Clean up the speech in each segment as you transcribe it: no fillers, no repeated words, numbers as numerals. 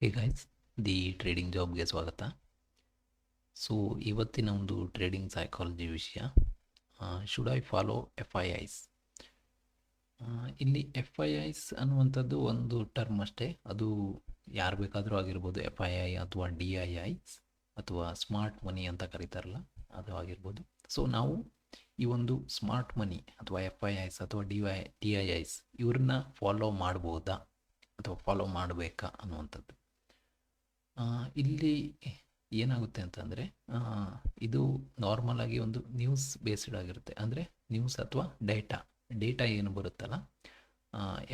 Hey guys, the trading ಜಾಬ್ಗೆ ಸ್ವಾಗತ. So ಇವತ್ತಿನ ಒಂದು ಟ್ರೇಡಿಂಗ್ ಸೈಕಾಲಜಿ ವಿಷಯ, should I follow F I ice. ಇಲ್ಲಿ ಎಫ್ ಐ ಐಸ್ ಅನ್ನುವಂಥದ್ದು ಒಂದು ಟರ್ಮ್ ಅಷ್ಟೇ. ಅದು ಯಾರು ಬೇಕಾದರೂ ಆಗಿರ್ಬೋದು. ಎಫ್ ಐ ಐ ಅಥವಾ ಡಿ ಐ ಐಸ್ ಅಥವಾ ಸ್ಮಾರ್ಟ್ ಮನಿ ಅಂತ ಕರೀತಾರಲ್ಲ, ಅದು ಆಗಿರ್ಬೋದು. ಸೊ ನಾವು ಈ ಒಂದು ಸ್ಮಾರ್ಟ್ ಮನಿ ಅಥವಾ ಎಫ್ ಐ ಐಸ್ ಅಥವಾ ಡಿ ಐ ಐಸ್ ಇವ್ರನ್ನ ಫಾಲೋ ಮಾಡ್ಬೋದಾ ಅಥವಾ ಫಾಲೋ ಮಾಡಬೇಕಾ ಅನ್ನುವಂಥದ್ದು. ಇಲ್ಲಿ ಏನಾಗುತ್ತೆ ಅಂತಂದರೆ, ಇದು ನಾರ್ಮಲ್ ಆಗಿ ಒಂದು ನ್ಯೂಸ್ ಬೇಸ್ಡ್ ಆಗಿರುತ್ತೆ. ಅಂದರೆ ನ್ಯೂಸ್ ಅಥವಾ ಡೇಟಾ ಏನು ಬರುತ್ತಲ್ಲ,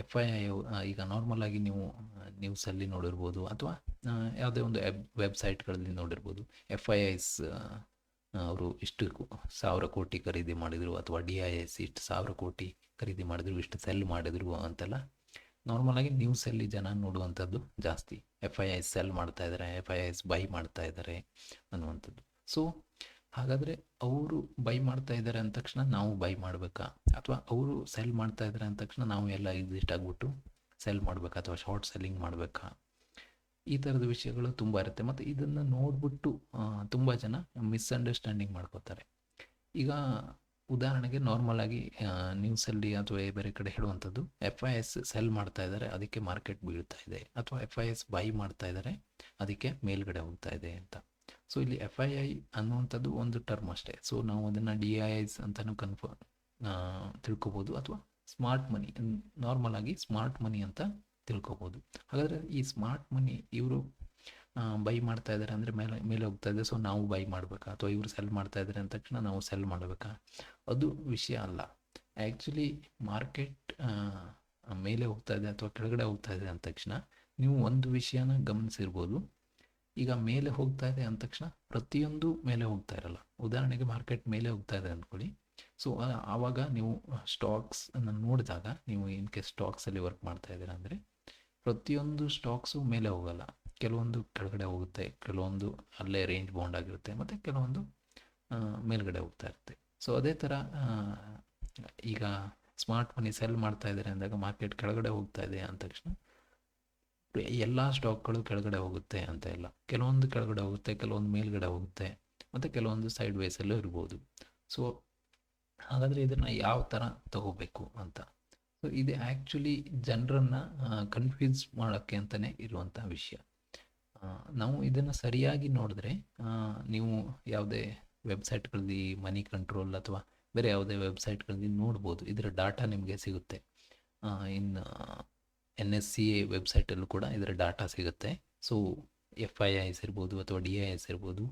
ಎಫ್ ಐ ಐ ಈಗ ನಾರ್ಮಲ್ ಆಗಿ ನೀವು ನ್ಯೂಸಲ್ಲಿ ನೋಡಿರ್ಬೋದು ಅಥವಾ ಯಾವುದೇ ಒಂದು ವೆಬ್ಸೈಟ್ಗಳಲ್ಲಿ ನೋಡಿರ್ಬೋದು. ಎಫ್ ಐ ಐಸ್ ಅವರು ಇಷ್ಟು 1,000 ಕೋಟಿ ಖರೀದಿ ಮಾಡಿದರು, ಅಥವಾ ಡಿ ಐ ಐಸ್ ಇಷ್ಟು 1,000 ಕೋಟಿ ಖರೀದಿ ಮಾಡಿದರು, ಇಷ್ಟು ಸೆಲ್ ಮಾಡಿದರು ಅಂತೆಲ್ಲ ನಾರ್ಮಲಾಗಿ ನ್ಯೂಸಲ್ಲಿ ಜನ ನೋಡುವಂಥದ್ದು ಜಾಸ್ತಿ. ಎಫ್ ಐ ಐಸ್ ಸೆಲ್ ಮಾಡ್ತಾ ಇದ್ದಾರೆ, ಎಫ್ ಐ ಐಸ್ ಬೈ ಮಾಡ್ತಾ ಇದ್ದಾರೆ ಅನ್ನುವಂಥದ್ದು. ಸೊ ಹಾಗಾದರೆ ಅವರು ಬೈ ಮಾಡ್ತಾ ಇದ್ದಾರೆ ಅಂದ ತಕ್ಷಣ ನಾವು ಬೈ ಮಾಡಬೇಕಾ, ಅಥವಾ ಅವರು ಸೆಲ್ ಮಾಡ್ತಾ ಇದ್ದಾರೆ ಅಂದ ತಕ್ಷಣ ನಾವು ಎಲ್ಲ ಎಕ್ಸಿಸ್ಟ್ ಆಗಿಬಿಟ್ಟು ಸೆಲ್ ಮಾಡಬೇಕಾ ಅಥವಾ ಶಾರ್ಟ್ ಸೆಲ್ಲಿಂಗ್ ಮಾಡಬೇಕಾ? ಈ ಥರದ ವಿಷಯಗಳು ತುಂಬ ಇರುತ್ತೆ. ಮತ್ತು ಇದನ್ನು ನೋಡಿಬಿಟ್ಟು ತುಂಬ ಜನ ಮಿಸ್ಅಂಡರ್ಸ್ಟ್ಯಾಂಡಿಂಗ್ ಮಾಡ್ಕೋತಾರೆ. ಈಗ ಉದಾಹರಣೆಗೆ ನಾರ್ಮಲ್ ಆಗಿ ನ್ಯೂಸಲ್ಲಿ ಅಥವಾ ಬೇರೆ ಕಡೆ ಹೇಳುವಂಥದ್ದು, ಎಫ್ ಐ ಎಸ್ ಸೆಲ್ ಮಾಡ್ತಾ ಇದ್ದಾರೆ ಅದಕ್ಕೆ ಮಾರ್ಕೆಟ್ ಬೀಳ್ತಾ ಇದೆ, ಅಥವಾ ಎಫ್ ಐ ಎಸ್ ಬೈ ಮಾಡ್ತಾ ಇದ್ದಾರೆ ಅದಕ್ಕೆ ಮೇಲ್ಗಡೆ ಹೋಗ್ತಾ ಇದೆ ಅಂತ. ಸೊ ಇಲ್ಲಿ ಎಫ್ ಐ ಐ ಅನ್ನುವಂಥದ್ದು ಒಂದು ಟರ್ಮ್ ಅಷ್ಟೇ. ಸೊ ನಾವು ಅದನ್ನು ಡಿ ಐ ಐಸ್ ಅಂತಲೂ ತಿಳ್ಕೊಬೋದು, ಅಥವಾ ಸ್ಮಾರ್ಟ್ ಮನಿ, ನಾರ್ಮಲ್ ಆಗಿ ಸ್ಮಾರ್ಟ್ ಮನಿ ಅಂತ ತಿಳ್ಕೊಬೋದು. ಹಾಗಾದರೆ ಈ ಸ್ಮಾರ್ಟ್ ಮನಿ ಇವರು ಬೈ ಮಾಡ್ತಾ ಇದ್ದಾರೆ ಅಂದರೆ ಮೇಲೆ ಹೋಗ್ತಾ ಇದೆ, ಸೊ ನಾವು ಬೈ ಮಾಡಬೇಕಾ, ಅಥವಾ ಇವರು ಸೆಲ್ ಮಾಡ್ತಾ ಇದ್ದಾರೆ ಅಂದ ತಕ್ಷಣ ನಾವು ಸೆಲ್ ಮಾಡಬೇಕಾ? ಅದು ವಿಷಯ ಅಲ್ಲ. ಆ್ಯಕ್ಚುಲಿ ಮಾರ್ಕೆಟ್ ಮೇಲೆ ಹೋಗ್ತಾ ಇದೆ ಅಥವಾ ಕೆಳಗಡೆ ಹೋಗ್ತಾ ಇದೆ ಅಂದ ತಕ್ಷಣ ನೀವು ಒಂದು ವಿಷಯನ ಗಮನಿಸಿರ್ಬೋದು. ಈಗ ಮೇಲೆ ಹೋಗ್ತಾ ಇದೆ ಅಂದ ತಕ್ಷಣ ಪ್ರತಿಯೊಂದು ಮೇಲೆ ಹೋಗ್ತಾ ಇರಲ್ಲ. ಉದಾಹರಣೆಗೆ ಮಾರ್ಕೆಟ್ ಮೇಲೆ ಹೋಗ್ತಾ ಇದೆ ಅಂದ್ಕೊಳ್ಳಿ. ಸೊ ಆವಾಗ ನೀವು ಸ್ಟಾಕ್ಸ್ ಅನ್ನು ನೋಡಿದಾಗ, ನೀವು ಇನ್ ಕೇಸ್ ಸ್ಟಾಕ್ಸಲ್ಲಿ ವರ್ಕ್ ಮಾಡ್ತಾ ಇದ್ದೀರಾ ಅಂದರೆ ಪ್ರತಿಯೊಂದು ಸ್ಟಾಕ್ಸು ಮೇಲೆ ಹೋಗಲ್ಲ. ಕೆಲವೊಂದು ಕೆಳಗಡೆ ಹೋಗುತ್ತೆ, ಕೆಲವೊಂದು ಅಲ್ಲೇ ರೇಂಜ್ ಬೌಂಡ್ ಆಗಿರುತ್ತೆ, ಮತ್ತು ಕೆಲವೊಂದು ಮೇಲ್ಗಡೆ ಹೋಗ್ತಾ ಇರುತ್ತೆ. ಸೊ ಅದೇ ಥರ ಈಗ ಸ್ಮಾರ್ಟ್ ಮನಿ ಸೆಲ್ ಮಾಡ್ತಾ ಇದ್ದಾರೆ ಅಂದಾಗ ಮಾರ್ಕೆಟ್ ಕೆಳಗಡೆ ಹೋಗ್ತಾ ಇದೆ ಅಂದ ತಕ್ಷಣ ಎಲ್ಲ ಸ್ಟಾಕ್ಗಳು ಕೆಳಗಡೆ ಹೋಗುತ್ತೆ ಅಂತ ಇಲ್ಲ. ಕೆಲವೊಂದು ಕೆಳಗಡೆ ಹೋಗುತ್ತೆ, ಕೆಲವೊಂದು ಮೇಲ್ಗಡೆ ಹೋಗುತ್ತೆ, ಮತ್ತು ಕೆಲವೊಂದು ಸೈಡ್ ವೇಸಲ್ಲೂ ಇರ್ಬೋದು. ಸೊ ಹಾಗಾದರೆ ಇದನ್ನು ಯಾವ ಥರ ತಗೋಬೇಕು ಅಂತ. ಸೊ ಇದು ಆ್ಯಕ್ಚುಲಿ ಜನರನ್ನು ಕನ್ಫ್ಯೂಸ್ ಮಾಡೋಕ್ಕೆ ಅಂತಲೇ ಇರುವಂಥ ವಿಷಯ. ನಾವು ಇದನ್ನು ಸರಿಯಾಗಿ ನೋಡಿದ್ರೆ, ನೀವು ಯಾವುದೇ ವೆಬ್ಸೈಟ್ಗಳಲ್ಲಿ ಮನಿ ಕಂಟ್ರೋಲ್ ಅಥವಾ ಬೇರೆ ಯಾವುದೇ ವೆಬ್ಸೈಟ್ಗಳಲ್ಲಿ ನೋಡ್ಬೋದು, ಇದರ ಡಾಟಾ ನಿಮಗೆ ಸಿಗುತ್ತೆ. ಇನ್ನು NSCA ವೆಬ್ಸೈಟಲ್ಲೂ ಕೂಡ ಇದರ ಡಾಟಾ ಸಿಗುತ್ತೆ. ಸೊ ಎಫ್ ಐ ಐಸ್ ಇರ್ಬೋದು ಅಥವಾ ಡಿ ಐ ಐಸ್ ಇರ್ಬೋದು,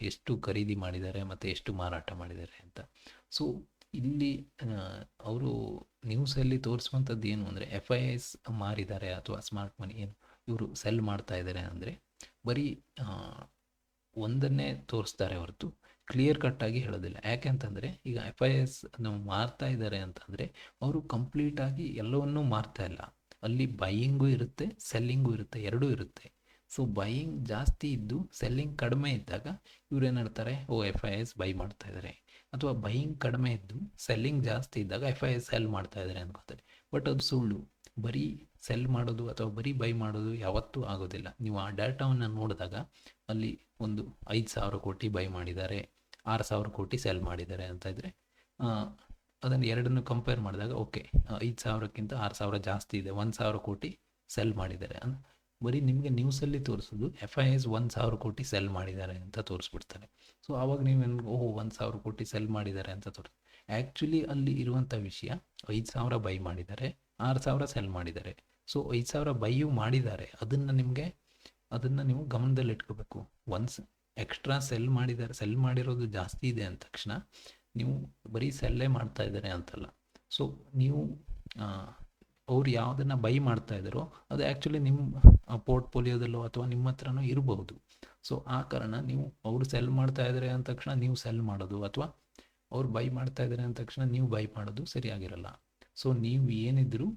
ಎಷ್ಟು ಖರೀದಿ ಮಾಡಿದ್ದಾರೆ ಮತ್ತು ಎಷ್ಟು ಮಾರಾಟ ಮಾಡಿದ್ದಾರೆ ಅಂತ. ಸೊ ಇಲ್ಲಿ ಅವರು ನ್ಯೂಸಲ್ಲಿ ತೋರಿಸುವಂಥದ್ದು ಏನು ಅಂದರೆ, ಎಫ್ ಐ ಐಸ್ ಮಾರಿದ್ದಾರೆ ಅಥವಾ ಸ್ಮಾರ್ಟ್ ಮನಿ ಏನು ಇವರು ಸೆಲ್ ಮಾಡ್ತಾ ಇದ್ದಾರೆ ಅಂದರೆ ಬರೀ ಒಂದನ್ನೇ ತೋರಿಸ್ತಾರೆ ಹೊರತು ಕ್ಲಿಯರ್ ಕಟ್ಟಾಗಿ ಹೇಳೋದಿಲ್ಲ. ಯಾಕೆ ಅಂತಂದರೆ, ಈಗ ಎಫ್ ಐ ಎಸ್ ನಾವು ಮಾರ್ತಾ ಇದ್ದಾರೆ ಅಂತಂದರೆ ಅವರು ಕಂಪ್ಲೀಟಾಗಿ ಎಲ್ಲವನ್ನೂ ಮಾರ್ತಾ ಇಲ್ಲ. ಅಲ್ಲಿ ಬೈಯಿಂಗು ಇರುತ್ತೆ, ಸೆಲ್ಲಿಂಗು ಇರುತ್ತೆ, ಎರಡೂ ಇರುತ್ತೆ. ಸೊ ಬೈಯಿಂಗ್ ಜಾಸ್ತಿ ಇದ್ದು ಸೆಲ್ಲಿಂಗ್ ಕಡಿಮೆ ಇದ್ದಾಗ ಇವ್ರು ಏನು ಹೇಳ್ತಾರೆ, ಎಫ್ ಐ ಎಸ್ ಬೈ ಮಾಡ್ತಾ ಇದ್ದಾರೆ. ಅಥವಾ ಬೈಯಿಂಗ್ ಕಡಿಮೆ ಇದ್ದು ಸೆಲ್ಲಿಂಗ್ ಜಾಸ್ತಿ ಇದ್ದಾಗ ಎಫ್ ಐ ಎಸ್ ಸೆಲ್ ಮಾಡ್ತಾ ಇದ್ದಾರೆ ಅನ್ಕೋತಾರೆ. ಬಟ್ ಅದು ಸುಳ್ಳು. ಬರೀ ಸೆಲ್ ಮಾಡೋದು ಅಥವಾ ಬರೀ ಬೈ ಮಾಡೋದು ಯಾವತ್ತೂ ಆಗೋದಿಲ್ಲ. ನೀವು ಆ ಡೇಟಾವನ್ನು ನೋಡಿದಾಗ ಅಲ್ಲಿ ಒಂದು 5,000 ಕೋಟಿ ಬೈ ಮಾಡಿದ್ದಾರೆ, 6,000 ಕೋಟಿ ಸೆಲ್ ಮಾಡಿದ್ದಾರೆ ಅಂತ ಇದ್ದರೆ, ಅದನ್ನು ಎರಡನ್ನು ಕಂಪೇರ್ ಮಾಡಿದಾಗ 5,000ಕ್ಕಿಂತ 6,000 ಜಾಸ್ತಿ ಇದೆ, 1,000 ಕೋಟಿ ಸೆಲ್ ಮಾಡಿದ್ದಾರೆ. ಬರೀ ನಿಮಗೆ ನ್ಯೂಸಲ್ಲಿ ತೋರಿಸೋದು ಎಫ್ ಐ ಎಸ್ 1,000 ಕೋಟಿ ಸೆಲ್ ಮಾಡಿದ್ದಾರೆ ಅಂತ ತೋರಿಸ್ಬಿಡ್ತಾರೆ. ಸೊ ಆವಾಗ ನೀವೇನು 1,000 ಕೋಟಿ ಸೆಲ್ ಮಾಡಿದ್ದಾರೆ ಅಂತ ತೋರಿಸ್. ಆ್ಯಕ್ಚುಲಿ ಅಲ್ಲಿ ಇರುವಂಥ ವಿಷಯ, 5,000 ಬೈ ಮಾಡಿದ್ದಾರೆ, 6,000 ಸೆಲ್ ಮಾಡಿದ್ದಾರೆ. ಸೊ 5,000 ಬೈಯು ಮಾಡಿದ್ದಾರೆ, ಅದನ್ನು ನೀವು ಗಮನದಲ್ಲಿ ಇಟ್ಕೋಬೇಕು. ಒನ್ಸ್ ಎಕ್ಸ್ಟ್ರಾ ಸೆಲ್ ಮಾಡಿರೋದು ಜಾಸ್ತಿ ಇದೆ ಅಂದ ತಕ್ಷಣ ನೀವು ಬರೀ ಸೆಲ್ಲೇ ಮಾಡ್ತಾ ಇದ್ದಾರೆ ಅಂತಲ್ಲ. ಸೊ ನೀವು ಅವ್ರು ಯಾವುದನ್ನು ಬೈ ಮಾಡ್ತಾ ಇದ್ದಾರೋ ಅದು ಆ್ಯಕ್ಚುಲಿ ನಿಮ್ಮ ಪೋರ್ಟ್ಫೋಲಿಯೋದಲ್ಲೋ ಅಥವಾ ನಿಮ್ಮ ಹತ್ರನೋ ಇರಬಹುದು. ಸೊ ಆ ಕಾರಣ ನೀವು ಅವರು ಸೆಲ್ ಮಾಡ್ತಾ ಇದ್ದಾರೆ ಅಂದ ತಕ್ಷಣ ನೀವು ಸೆಲ್ ಮಾಡೋದು, ಅಥವಾ ಅವ್ರು ಬೈ ಮಾಡ್ತಾ ಇದ್ದಾರೆ ಅಂದ ತಕ್ಷಣ ನೀವು ಬೈ ಮಾಡೋದು ಸರಿಯಾಗಿರಲ್ಲ. ಸೊ ನೀವು ಏನಿದ್ರೂ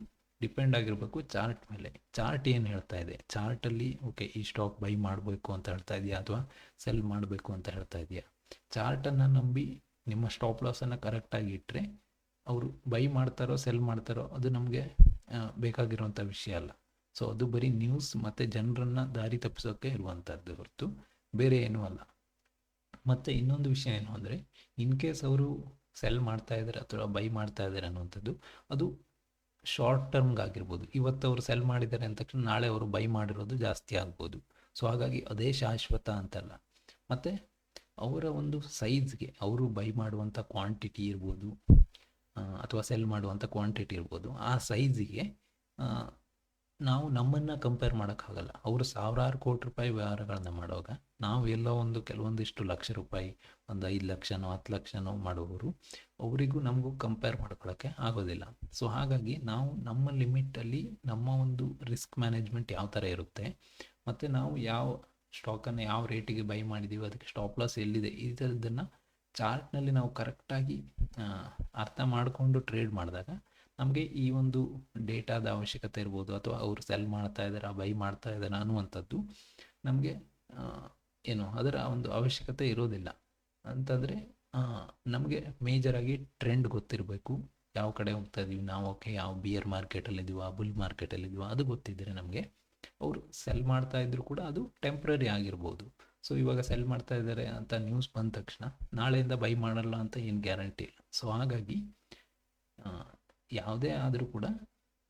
ಡಿಪೆಂಡ್ ಆಗಿರಬೇಕು ಚಾರ್ಟ್ ಮೇಲೆ. ಚಾರ್ಟ್ ಏನು ಹೇಳ್ತಾ ಇದೆ, ಚಾರ್ಟಲ್ಲಿ ಈ ಸ್ಟಾಕ್ ಬೈ ಮಾಡಬೇಕು ಅಂತ ಹೇಳ್ತಾ ಇದೆಯಾ ಅಥವಾ ಸೆಲ್ ಮಾಡಬೇಕು ಅಂತ ಹೇಳ್ತಾ ಇದೆಯಾ? ಚಾರ್ಟನ್ನು ನಂಬಿ ನಿಮ್ಮ ಸ್ಟಾಪ್ ಲಾಸನ್ನು ಕರೆಕ್ಟಾಗಿ ಇಟ್ಟರೆ ಅವರು ಬೈ ಮಾಡ್ತಾರೋ ಸೆಲ್ ಮಾಡ್ತಾರೋ ಅದು ನಮಗೆ ಬೇಕಾಗಿರುವಂಥ ವಿಷಯ ಅಲ್ಲ. ಸೊ ಅದು ಬರೀ ನ್ಯೂಸ್ ಮತ್ತು ಜನರನ್ನು ದಾರಿ ತಪ್ಪಿಸೋಕ್ಕೆ ಇರುವಂಥದ್ದು ಹೊರತು ಬೇರೆ ಏನೂ ಅಲ್ಲ. ಮತ್ತು ಇನ್ನೊಂದು ವಿಷಯ ಏನು ಅಂದರೆ, ಇನ್ ಕೇಸ್ ಅವರು ಸೆಲ್ ಮಾಡ್ತಾ ಇದ್ದಾರೆ ಅಥವಾ ಬೈ ಮಾಡ್ತಾ ಇದ್ದಾರೆ ಅನ್ನುವಂಥದ್ದು ಅದು ಶಾರ್ಟ್ ಟರ್ಮ್ಗಾಗಿರ್ಬೋದು. ಇವತ್ತು ಅವರು ಸೆಲ್ ಮಾಡಿದ್ದಾರೆ ಅಂದ ತಕ್ಷಣ ನಾಳೆ ಅವರು ಬೈ ಮಾಡಿರೋದು ಜಾಸ್ತಿ ಆಗ್ಬೋದು. ಸೊ ಹಾಗಾಗಿ ಅದೇ ಶಾಶ್ವತ ಅಂತಲ್ಲ. ಮತ್ತು ಅವರ ಒಂದು ಸೈಜ್ಗೆ ಅವರು ಬೈ ಮಾಡುವಂಥ ಕ್ವಾಂಟಿಟಿ ಇರ್ಬೋದು ಅಥವಾ ಸೆಲ್ ಮಾಡುವಂಥ ಕ್ವಾಂಟಿಟಿ ಇರ್ಬೋದು, ಆ ಸೈಜಿಗೆ ನಾವು ನಮ್ಮನ್ನು ಕಂಪೇರ್ ಮಾಡೋಕ್ಕಾಗಲ್ಲ. ಅವರು ಸಾವಿರಾರು ಕೋಟಿ ರೂಪಾಯಿ ವ್ಯವಹಾರಗಳನ್ನ ಮಾಡುವಾಗ ನಾವು ಎಲ್ಲೋ ಒಂದು ಕೆಲವೊಂದಿಷ್ಟು ಲಕ್ಷ ರೂಪಾಯಿ, ಒಂದು 5 ಲಕ್ಷನೋ 10 ಲಕ್ಷನೋ ಮಾಡುವವರು ಅವರಿಗೂ ನಮಗೂ ಕಂಪೇರ್ ಮಾಡ್ಕೊಳ್ಳೋಕ್ಕೆ ಆಗೋದಿಲ್ಲ. ಸೊ ಹಾಗಾಗಿ ನಾವು ನಮ್ಮ ಲಿಮಿಟಲ್ಲಿ ನಮ್ಮ ಒಂದು ರಿಸ್ಕ್ ಮ್ಯಾನೇಜ್ಮೆಂಟ್ ಯಾವ ಥರ ಇರುತ್ತೆ, ಮತ್ತು ನಾವು ಯಾವ ಸ್ಟಾಕನ್ನು ಯಾವ ರೇಟಿಗೆ ಬೈ ಮಾಡಿದ್ದೀವಿ, ಅದಕ್ಕೆ ಸ್ಟಾಪ್ ಲಾಸ್ ಎಲ್ಲಿದೆ, ಈ ಥರದ್ದನ್ನು ಚಾರ್ಟ್ನಲ್ಲಿ ನಾವು ಕರೆಕ್ಟಾಗಿ ಅರ್ಥ ಮಾಡಿಕೊಂಡು ಟ್ರೇಡ್ ಮಾಡಿದಾಗ ನಮಗೆ ಈ ಒಂದು ಡೇಟಾದ ಅವಶ್ಯಕತೆ ಇರ್ಬೋದು, ಅಥವಾ ಅವರು ಸೆಲ್ ಮಾಡ್ತಾ ಇದ್ದಾರೆ ಬೈ ಮಾಡ್ತಾ ಇದ್ದಾರೆ ಅನ್ನುವಂಥದ್ದು ನಮಗೆ ಅದರ ಒಂದು ಅವಶ್ಯಕತೆ ಇರೋದಿಲ್ಲ. ಅಂತಂದರೆ ನಮಗೆ ಮೇಜರಾಗಿ ಟ್ರೆಂಡ್ ಗೊತ್ತಿರಬೇಕು, ಯಾವ ಕಡೆ ಹೋಗ್ತಾ ಇದ್ದೀವಿ ನಾವು, ಓಕೆ ಯಾವ ಬಿಯರ್ ಮಾರ್ಕೆಟಲ್ಲಿದ್ದೀವ ಬುಲ್ ಮಾರ್ಕೆಟಲ್ಲಿದ್ದೀವ ಅದು ಗೊತ್ತಿದ್ದರೆ ನಮಗೆ ಅವರು ಸೆಲ್ ಮಾಡ್ತಾ ಇದ್ರು ಕೂಡ ಅದು ಟೆಂಪ್ರರಿ ಆಗಿರ್ಬೋದು. ಸೊ ಇವಾಗ ಸೆಲ್ ಮಾಡ್ತಾ ಇದ್ದಾರೆ ಅಂತ ನ್ಯೂಸ್ ಬಂದ ತಕ್ಷಣ ನಾಳೆಯಿಂದ ಬೈ ಮಾಡಲ್ಲ ಅಂತ ಏನು ಗ್ಯಾರಂಟಿ ಇಲ್ಲ. ಸೊ ಹಾಗಾಗಿ ಯಾವುದೇ ಆದರೂ ಕೂಡ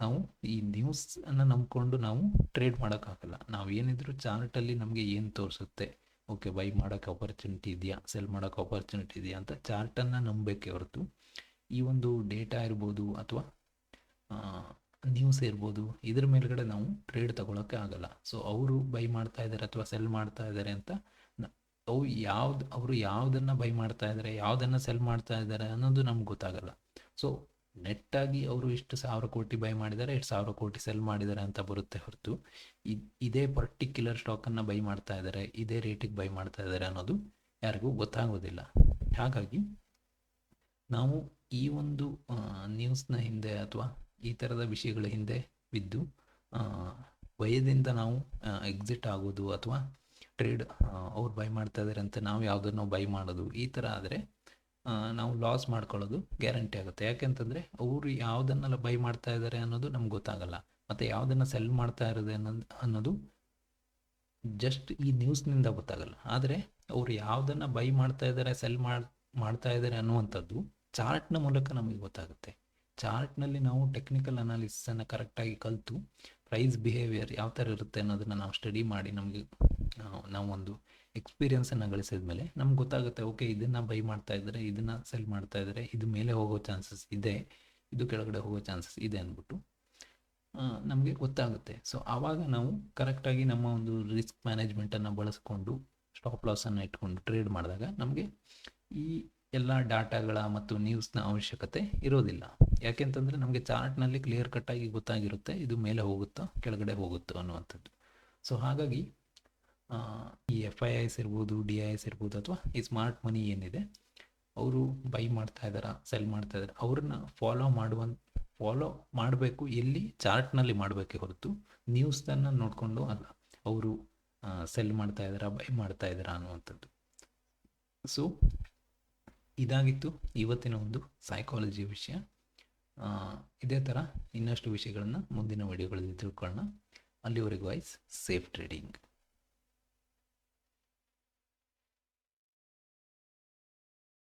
ನಾವು ಈ ನ್ಯೂಸನ್ನು ನಂಬಿಕೊಂಡು ನಾವು ಟ್ರೇಡ್ ಮಾಡೋಕ್ಕಾಗಲ್ಲ. ನಾವು ಏನಿದ್ರು ಚಾರ್ಟಲ್ಲಿ ನಮಗೆ ಏನು ತೋರಿಸುತ್ತೆ, ಓಕೆ ಬೈ ಮಾಡೋಕ್ಕೆ ಆಪರ್ಚುನಿಟಿ ಇದೆಯಾ, ಸೆಲ್ ಮಾಡೋಕ್ಕೆ ಆಪರ್ಚುನಿಟಿ ಇದೆಯಾ ಅಂತ ಚಾರ್ಟನ್ನು ನಂಬಬೇಕೇ ಹೊರತು ಈ ಒಂದು ಡೇಟಾ ಇರ್ಬೋದು ಅಥವಾ ನ್ಯೂಸ್ ಇರ್ಬೋದು ಇದ್ರ ಮೇಲ್ಗಡೆ ನಾವು ಟ್ರೇಡ್ ತಗೊಳ್ಳೋಕ್ಕೆ ಆಗಲ್ಲ. ಸೊ ಅವರು ಬೈ ಮಾಡ್ತಾ ಇದ್ದಾರೆ ಅಥವಾ ಸೆಲ್ ಮಾಡ್ತಾ ಇದ್ದಾರೆ ಅಂತ ಅವರು ಯಾವುದನ್ನು ಬೈ ಮಾಡ್ತಾ ಇದ್ದಾರೆ, ಯಾವುದನ್ನು ಸೆಲ್ ಮಾಡ್ತಾ ಇದ್ದಾರೆ ಅನ್ನೋದು ನಮ್ಗೆ ಗೊತ್ತಾಗಲ್ಲ. ಸೊ ನೆಟ್ಟಾಗಿ ಅವರು ಇಷ್ಟು 1000 ಕೋಟಿ ಬೈ ಮಾಡಿದ್ದಾರೆ, 1000 ಕೋಟಿ ಸೆಲ್ ಮಾಡಿದ್ದಾರೆ ಅಂತ ಬರುತ್ತೆ ಹೊರತು ಇದೇ ಪರ್ಟಿಕ್ಯುಲರ್ ಸ್ಟಾಕನ್ನು ಬೈ ಮಾಡ್ತಾ ಇದ್ದಾರೆ, ಇದೇ ರೇಟಿಗೆ ಬೈ ಮಾಡ್ತಾ ಇದ್ದಾರೆ ಅನ್ನೋದು ಯಾರಿಗೂ ಗೊತ್ತಾಗೋದಿಲ್ಲ. ಹಾಗಾಗಿ ನಾವು ಈ ಒಂದು ನ್ಯೂಸ್ನ ಹಿಂದೆ ಅಥವಾ ಈ ಥರದ ವಿಷಯಗಳ ಹಿಂದೆ ಬಿದ್ದು ಭಯದಿಂದ ನಾವು ಎಕ್ಸಿಟ್ ಆಗೋದು ಅಥವಾ ಟ್ರೇಡ್ ಅವ್ರು ಬೈ ಮಾಡ್ತಾ ಇದ್ದಾರೆ ಅಂತ ನಾವು ಯಾವುದನ್ನು ಬೈ ಮಾಡೋದು, ಈ ಥರ ಆದರೆ ನಾವು ಲಾಸ್ ಮಾಡ್ಕೊಳ್ಳೋದು ಗ್ಯಾರಂಟಿ ಆಗುತ್ತೆ. ಯಾಕೆಂತಂದರೆ ಅವರು ಯಾವುದನ್ನೆಲ್ಲ ಬೈ ಮಾಡ್ತಾ ಇದ್ದಾರೆ ಅನ್ನೋದು ನಮ್ಗೆ ಗೊತ್ತಾಗಲ್ಲ, ಮತ್ತು ಯಾವುದನ್ನು ಸೆಲ್ ಮಾಡ್ತಾ ಇರೋದು ಅನ್ನೋದು ಜಸ್ಟ್ ಈ ನ್ಯೂಸ್ನಿಂದ ಗೊತ್ತಾಗಲ್ಲ. ಆದರೆ ಅವರು ಯಾವುದನ್ನು ಬೈ ಮಾಡ್ತಾ ಇದ್ದಾರೆ ಸೆಲ್ ಮಾಡ್ತಾ ಇದ್ದಾರೆ ಅನ್ನುವಂಥದ್ದು ಚಾರ್ಟ್ನ ಮೂಲಕ ನಮಗೆ ಗೊತ್ತಾಗುತ್ತೆ. ಚಾರ್ಟ್ನಲ್ಲಿ ನಾವು ಟೆಕ್ನಿಕಲ್ ಅನಾಲಿಸಿಸನ್ನು ಕರೆಕ್ಟಾಗಿ ಕಲಿತು ಪ್ರೈಸ್ ಬಿಹೇವಿಯರ್ ಯಾವ ಥರ ಇರುತ್ತೆ ಅನ್ನೋದನ್ನು ನಾವು ಸ್ಟಡಿ ಮಾಡಿ ನಾವು ಒಂದು ಎಕ್ಸ್ಪೀರಿಯನ್ಸನ್ನು ಗಳಿಸಿದ ಮೇಲೆ ನಮ್ಗೆ ಗೊತ್ತಾಗುತ್ತೆ, ಓಕೆ ಇದನ್ನು ಬೈ ಮಾಡ್ತಾ ಇದ್ದಾರೆ, ಇದನ್ನು ಸೆಲ್ ಮಾಡ್ತಾ ಇದ್ದಾರೆ, ಇದು ಮೇಲೆ ಹೋಗೋ ಚಾನ್ಸಸ್ ಇದೆ, ಇದು ಕೆಳಗಡೆ ಹೋಗೋ ಚಾನ್ಸಸ್ ಇದೆ ಅಂದ್ಬಿಟ್ಟು ನಮಗೆ ಗೊತ್ತಾಗುತ್ತೆ. ಸೊ ಆವಾಗ ನಾವು ಕರೆಕ್ಟಾಗಿ ನಮ್ಮ ಒಂದು ರಿಸ್ಕ್ ಮ್ಯಾನೇಜ್ಮೆಂಟನ್ನು ಬಳಸ್ಕೊಂಡು ಸ್ಟಾಪ್ ಲಾಸನ್ನು ಇಟ್ಕೊಂಡು ಟ್ರೇಡ್ ಮಾಡಿದಾಗ ನಮಗೆ ಈ ಎಲ್ಲ ಡಾಟಾಗಳ ಮತ್ತು ನ್ಯೂಸ್ನ ಅವಶ್ಯಕತೆ ಇರೋದಿಲ್ಲ. ಯಾಕೆಂತಂದರೆ ನಮಗೆ ಚಾರ್ಟ್ನಲ್ಲಿ ಕ್ಲಿಯರ್ ಕಟ್ಟಾಗಿ ಗೊತ್ತಾಗಿರುತ್ತೆ ಇದು ಮೇಲೆ ಹೋಗುತ್ತೋ ಕೆಳಗಡೆ ಹೋಗುತ್ತೋ ಅನ್ನುವಂಥದ್ದು. ಸೊ ಹಾಗಾಗಿ ಈ FIIs ಇರ್ಬೋದು, DIIs ಇರ್ಬೋದು, ಅಥವಾ ಈ ಸ್ಮಾರ್ಟ್ ಮನಿ ಏನಿದೆ ಅವರು ಬೈ ಮಾಡ್ತಾ ಇದ್ದಾರೆ ಸೆಲ್ ಮಾಡ್ತಾ ಇದ್ದಾರೆ ಅವ್ರನ್ನ ಫಾಲೋ ಮಾಡಬೇಕು. ಎಲ್ಲಿ ಚಾರ್ಟ್ನಲ್ಲಿ ಮಾಡಬೇಕೆ ಹೊರತು ನ್ಯೂಸನ್ನು ನೋಡಿಕೊಂಡು ಅಲ್ಲ ಅವರು ಸೆಲ್ ಮಾಡ್ತಾ ಇದ್ದಾರಾ ಬೈ ಮಾಡ್ತಾ ಇದ್ದಾರಾ ಅನ್ನುವಂಥದ್ದು. ಸೊ ಇದಾಗಿತ್ತು ಇವತ್ತಿನ ಒಂದು ಸೈಕಾಲಜಿ ವಿಷಯ. ಇದೇ ಥರ ಇನ್ನಷ್ಟು ವಿಷಯಗಳನ್ನು ಮುಂದಿನ ವಿಡಿಯೋಗಳಲ್ಲಿ ತಿಳ್ಕೊಳ್ಳೋಣ. ಅಲ್ಲಿವರೆಗೂ ಸೇಫ್ ಟ್ರೇಡಿಂಗ್.